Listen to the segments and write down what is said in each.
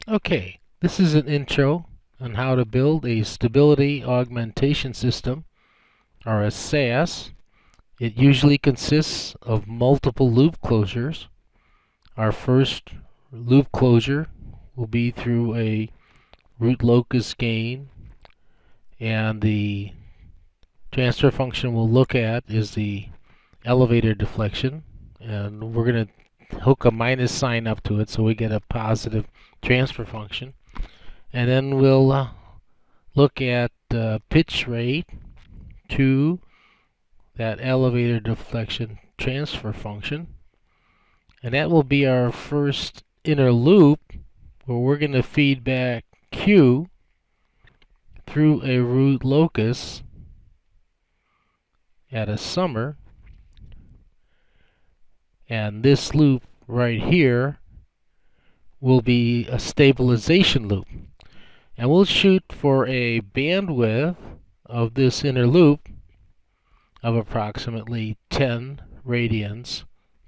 Okay, this is an intro on how to build a stability augmentation system, or a SAS. It usually consists of multiple loop closures. Our first loop closure will be through a root locus gain, and the transfer function we'll look at is the elevator deflection, and we're going to hook a minus sign up to it so we get a positive transfer function. And then we'll look at pitch rate to that elevator deflection transfer function. And that will be our first inner loop where we're going to feed back Q through a root locus at a summer. And this loop right here will be a stabilization loop. And we'll shoot for a bandwidth of this inner loop of approximately 10 radians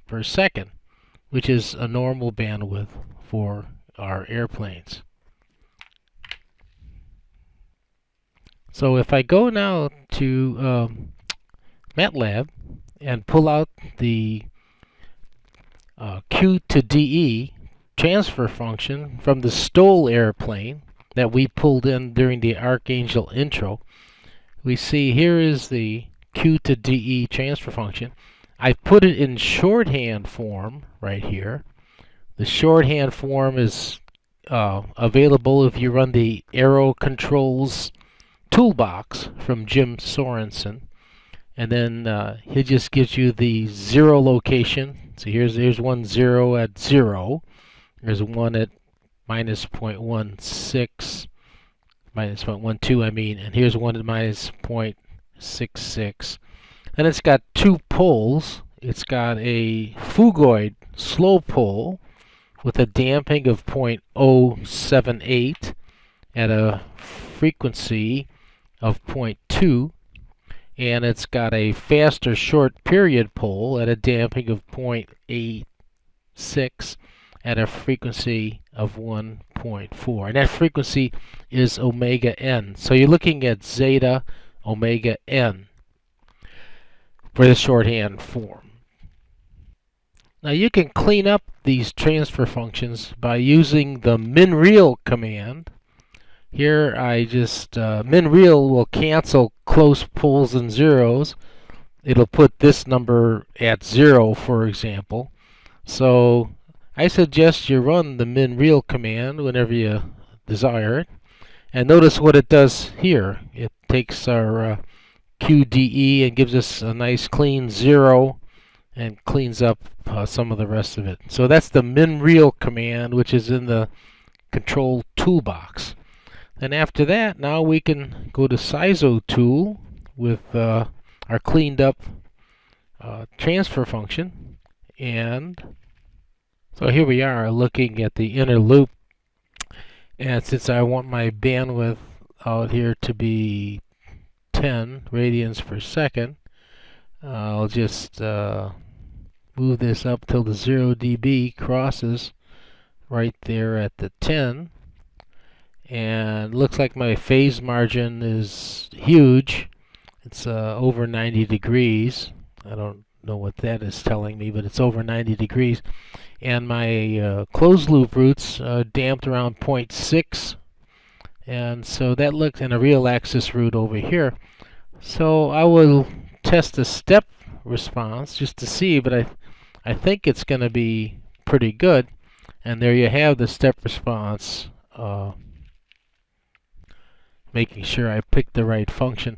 per second, which is a normal bandwidth for our airplanes. So if I go now to MATLAB and pull out the Q to DE transfer function from the STOL airplane that we pulled in during the Archangel intro, we see here is the Q to DE transfer function. I've put it in shorthand form right here. The shorthand form is available if you run the Aero Controls toolbox from Jim Sorensen. And then he just gives you the 0 location. So here's 1 0 at 0. There's 1 at minus 0.16, minus 0.12 I mean, and here's 1 at minus 0.66. And it's got two poles. It's got a phugoid slow pole with a damping of 0.078 at a frequency of 0.2. And it's got a faster short period pole at a damping of 0.86 at a frequency of 1.4. And that frequency is omega n. So you're looking at zeta omega n for the shorthand form. Now you can clean up these transfer functions by using the minreal command. Here I just, minreal will cancel close poles and zeros. It'll put this number at 0, for example. So I suggest you run the minreal command whenever you desire it. And notice what it does here. It takes our QDE and gives us a nice clean 0 and cleans up some of the rest of it. So that's the minreal command, which is in the control toolbox. And after that, now we can go to SIZO tool with our cleaned up transfer function. And so here we are looking at the inner loop. And since I want my bandwidth out here to be 10 radians per second, I'll just move this up till the 0 dB crosses right there at the 10. And looks like my phase margin is huge. It's over 90 degrees. I don't know what that is telling me, but it's over 90 degrees. And my closed loop roots damped around 0.6. And so that looks in a real axis root over here. So I will test the step response just to see, but I think it's going to be pretty good. And there you have the step response. Making sure I picked the right function.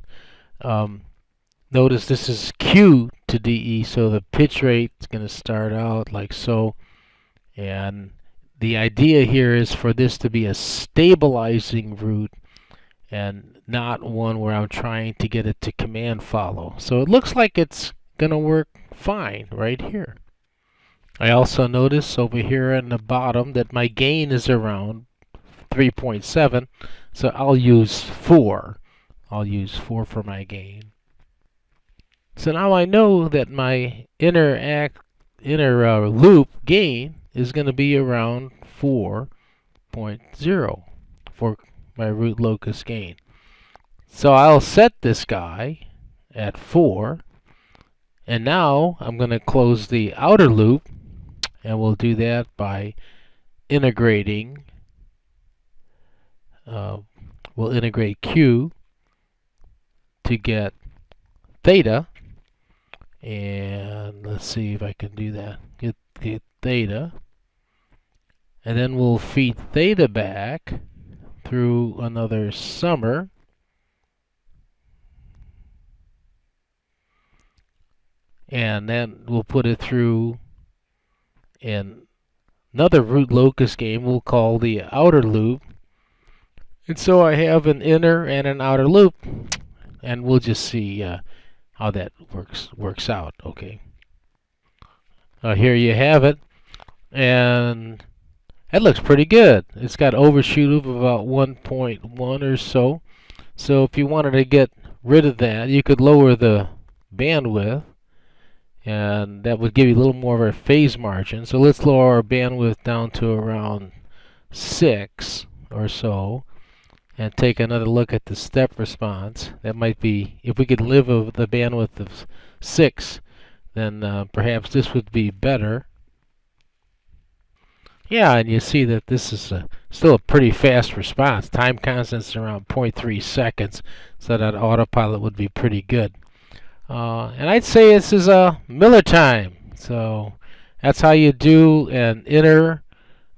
Notice this is Q to DE, so the pitch rate is going to start out like so. And the idea here is for this to be a stabilizing root and not one where I'm trying to get it to command follow. So it looks like it's going to work fine right here. I also notice over here in the bottom that my gain is around 3.7, so I'll use 4. I'll use 4 for my gain. So now I know that my inner loop gain is going to be around 4 1.0 for my root locus gain. So I'll set this guy at 4, and now I'm going to close the outer loop, and we'll do that by integrating. We'll integrate Q to get theta, and let's see if I can do that. Get theta, and then we'll feed theta back through another summer, and then we'll put it through in another root locus gain we'll call the outer loop. And so I have an inner and an outer loop, and we'll just see how that works out. Okay. Here you have it, and that looks pretty good. It's got overshoot of about 1.1 or so. So if you wanted to get rid of that, you could lower the bandwidth, and that would give you a little more of a phase margin. So let's lower our bandwidth down to around 6 or so, and take another look at the step response. That might be, if we could live with the bandwidth of 6, then perhaps this would be better. Yeah, and you see that this is still a pretty fast response. Time constant's around 0.3 seconds, so that autopilot would be pretty good. And I'd say this is a Miller time. So that's how you do an inner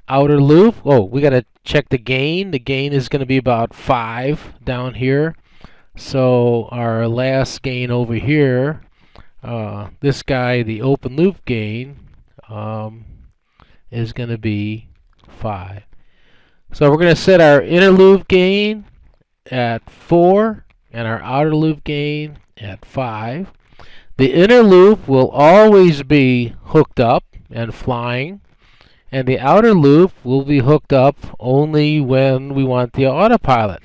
outer loop. Oh, we got to check the gain. The gain is going to be about 5 down here. So our last gain over here, this guy, the open loop gain, is going to be 5. So we're going to set our inner loop gain at 4 and our outer loop gain at 5. The inner loop will always be hooked up and flying, and the outer loop will be hooked up only when we want the autopilot.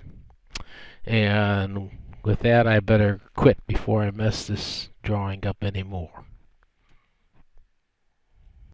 And with that, I better quit before I mess this drawing up anymore.